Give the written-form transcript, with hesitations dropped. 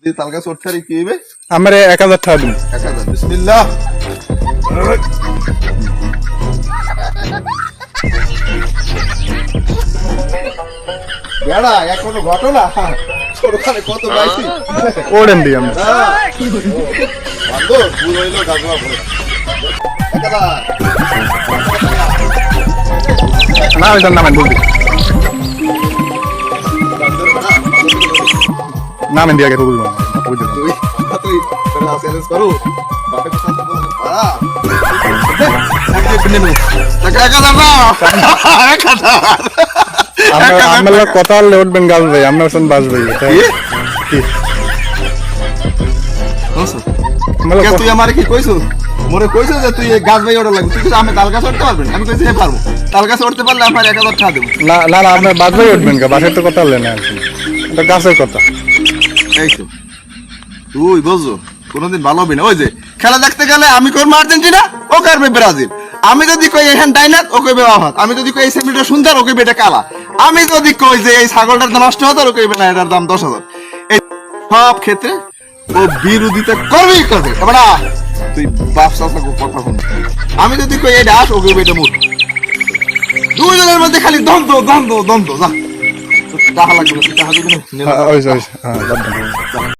যদি তাল গাছ উঠতে কি হইবে? আমার 1000 টাকা দিন। 1000। বিসমিল্লাহ। বেড়া এখনো ঘটনা ছোটখানে কত পাইছি ওড়েন দিই আমরা। বান্ধব ভুল হইল গাছবা ভরে 1000 না ওইটার নামেন বলবি নামেন দিয়ে আগে বলবো বুঝলি তুই তুই তোরা চ্যালেঞ্জ করো বাপে কথা বল পারা আগে কিনে নো টাকা 1000 না 1000 আমরা কথা বললে উঠবেন গাছ ভাই আমরা শুন বাস ভাই তুই আমারে কি কইছো মোরে কইছো যে তুই এই গাছ ভাই ওটা লাগবে তুই আমি তাল গাছ উঠতে পারবেন আমি কইছি পারবো তাল গাছ উঠতে পারলে আমার 1000 টাকা দেব না না না আমরা বাস ভাই উঠবেন কা বাসের তো কথা বললেন না এটা গাছের কথা এইতো তুই বুঝছো কোনদিন ভালো হবে না ওই যে খেলা দেখতে গেলে আমি করবো আর্জেন্টিনা ও করবে ব্রাজিল আমি যদি কই এখান ডাইনাত ও কইবে আহাত আমি যদি কই এই সেমিটা সুন্দর ও কইবে এটা কালা আমি যদি কই যে এই ছাগলটার দাম 8000 ও কইবে না এটার দাম 10000 এই সব ক্ষেত্রে ও বিরোধিতা করবেই করবে এবড়া তুই বাপ সাথে কথা শুন আমি যদি কই এটা আস ও কইবে এটা মুখ দুইজনের মধ্যে খালি দ্বন্দ্ব দ্বন্দ্ব দ্বন্দ্ব যা টাকা লাগবে টাকা দিবি না ওই হ্যাঁ